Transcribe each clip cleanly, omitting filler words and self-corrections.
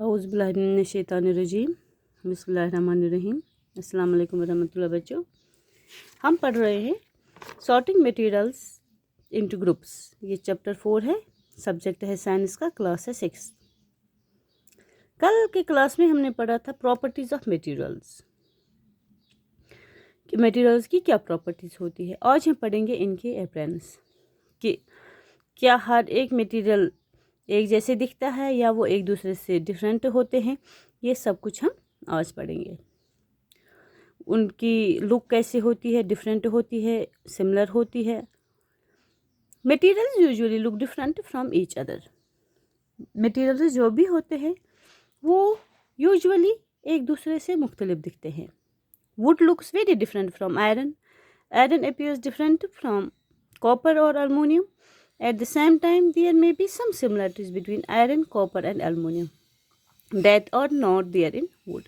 औज़ुबिल्लाहिमिनश्शैतानिर्रजीम बिस्मिल्लाहिर्रहमानिर्रहीम। अस्सलाम वालेकुम वरहमतुल्लाह। बच्चों, हम पढ़ रहे हैं सॉर्टिंग मटेरियल्स इनटू ग्रुप्स। ये चैप्टर 4 है, सब्जेक्ट है साइंस का, क्लास है 6। कल के क्लास में हमने पढ़ा था प्रॉपर्टीज़ ऑफ मटेरियल्स कि मटेरियल्स की क्या प्रॉपर्टीज़ होती है। आज हम पढ़ेंगे इनके अपीयरेंस कि क्या हर एक मटेरियल एक जैसे दिखता है या वो एक दूसरे से डिफरेंट होते हैं। ये सब कुछ हम आज पढ़ेंगे। उनकी लुक कैसे होती है, डिफरेंट होती है, सिमिलर होती है। Materials usually look different from each other. Materials जो भी होते हैं वो यूजुअली एक दूसरे से मुख्तलिफ दिखते हैं। Would looks very different from iron. Iron appears different from copper और aluminium. At the same time, there may be some similarities between iron, copper and aluminum that are not there in wood.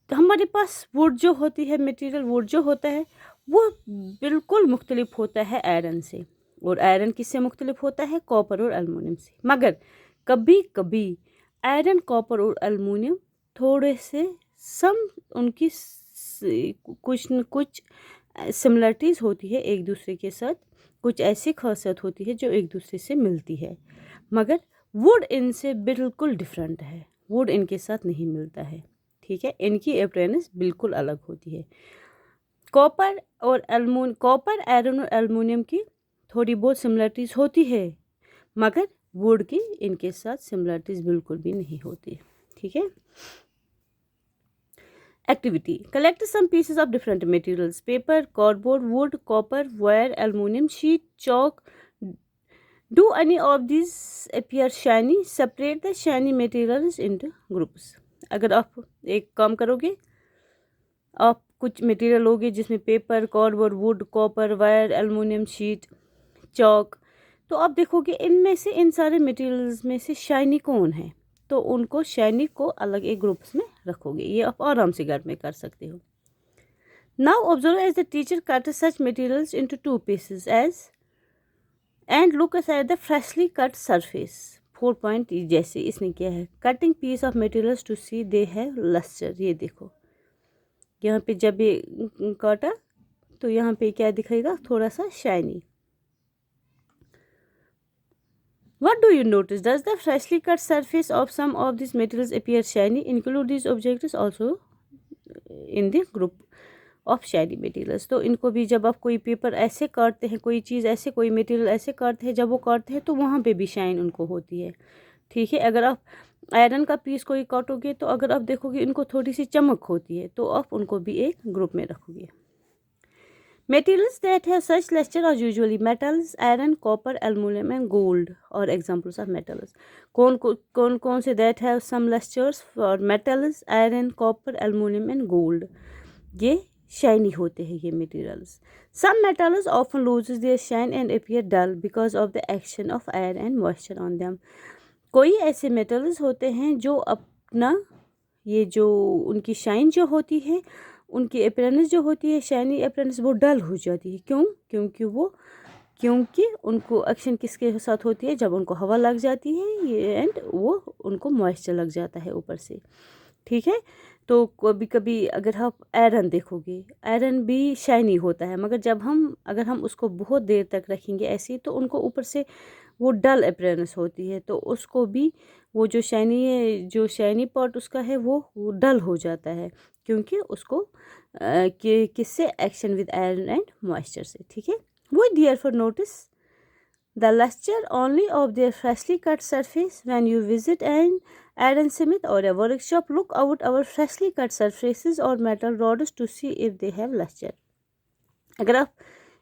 तो हमारे पास would जो होती है, material would जो होता है वो बिल्कुल मुख्तलिफ होता है आयरन से। और आयरन किससे मुख्तलिफ होता है? कॉपर और एल्युमिनियम से। मगर कभी कभी आयरन, कॉपर और एल्युमिनियम थोड़े से उनकी कुछ न कुछ सिमिलरिटीज़ होती है एक दूसरे के साथ। कुछ ऐसी खासियत होती है जो एक दूसरे से मिलती है, मगर वुड इनसे बिल्कुल डिफरेंट है। वुड इनके साथ नहीं मिलता है, ठीक है। इनकी अपीयरेंस बिल्कुल अलग होती है। कॉपर, आयरन और एल्युमिनियम की थोड़ी बहुत सिमिलरिटीज़ होती है, मगर वुड की इनके साथ सिमिलरिटीज़ बिल्कुल भी नहीं होती, ठीक है। Activity: collect some pieces of different materials: paper, cardboard, wood, copper, wire, aluminum sheet, chalk. Do any of these appear shiny? Separate the shiny materials into groups. अगर आप एक काम करोगे, आप कुछ मटेरियल लोगे जिसमें paper, cardboard, would, copper, wire, aluminium sheet, chalk, तो आप देखोगे इनमें से, इन सारे मटेरियल्स में से शाइनी कौन है, तो उनको शाइनी को अलग एक ग्रुप्स में रखोगे। ये आप आराम से घर में कर सकते हो। Now observe as the teacher cut such materials into 2 pieces and look at the freshly cut surface. 4 point जैसे इसने किया है। Cutting piece of materials to see they have lustre. ये देखो, यहाँ पे जब ये काटा तो यहाँ पे क्या दिखेगा? थोड़ा सा shiny. What do you notice? Does the freshly cut surface of some of these materials appear shiny? Include these objects also in the group of shiny materials. तो इनको भी, जब आप कोई पेपर ऐसे काटते हैं, कोई चीज़ ऐसे, कोई मटेरियल ऐसे काटते हैं, जब वो काटते हैं तो वहाँ पे भी शाइन उनको होती है, ठीक है। अगर आप आयरन का पीस कोई काटोगे तो अगर आप देखोगे इनको थोड़ी सी चमक होती है, तो आप उनको भी एक ग्रुप में रखोगे। Materials that have such luster are usually metals: iron, copper, aluminum and gold are examples of metals. कौन से that have some lusters? for metals, iron, copper, aluminum and gold. ये shiny होते हैं ये materials. Some metals often loses their shine and appear dull because of the action of air and moisture on them. कोई ऐसे metals होते हैं जो अपना ये जो उनकी शाइन जो होती है, उनकी अपीयरेंस जो होती है, शाइनी अपीयरेंस, वो डल हो जाती है। क्यों? क्योंकि उनको एक्शन किसके साथ होती है? जब उनको हवा लग जाती है ये, एंड वो उनको मॉइस्चर लग जाता है ऊपर से, ठीक है। तो कभी कभी अगर आप आयरन देखोगे, आयरन भी शाइनी होता है, मगर अगर हम उसको बहुत देर तक रखेंगे ऐसे, तो उनको ऊपर से वो डल अपीयरेंस होती है, तो उसको भी वो जो शाइनी पार्ट उसका है वो डल हो जाता है, क्योंकि उसको किससे? Action with iron and moisture से, ठीक है। वो therefore notice the lustre only of their freshly cut surface when you visit an iron smith or a workshop. Look out our freshly cut surfaces or metal rods to see if they have lustre. अगर आप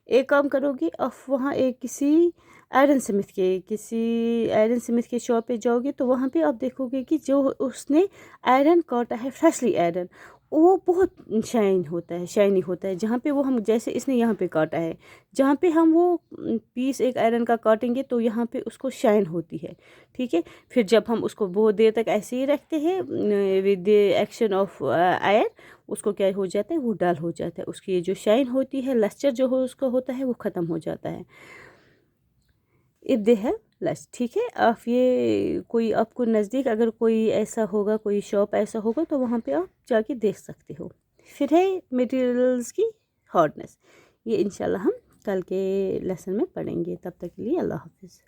एक काम करोगे, आप वहाँ किसी iron Smith के shop पे जाओगे, तो वहाँ पे आप देखोगे कि जो उसने आयरन काटा है, फ्रेशली आयरन, वो बहुत शाइनी होता है। जहाँ पे वो हम, जैसे इसने यहाँ पे काटा है, जहाँ पे हम वो पीस एक आयरन का काटेंगे तो यहाँ पे उसको शाइन होती है, ठीक है। फिर जब हम उसको बहुत देर तक ऐसे ही रखते हैं विद द एक्शन ऑफ आयर, उसको क्या हो जाता है? वो डल हो जाता है। उसकी ये जो शाइन होती है, लस्टर जो हो उसका होता है, वो ख़त्म हो जाता है। इफ़ दे हैव लश, ठीक है। आप ये कोई आपको नज़दीक अगर कोई ऐसा होगा, कोई शॉप ऐसा होगा, तो वहाँ पे आप जाके देख सकते हो। फिर है मटेरियल्स की हार्डनेस, ये इंशाल्लाह हम कल के लेसन में पढ़ेंगे। तब तक के लिए अल्लाह हाफिज़।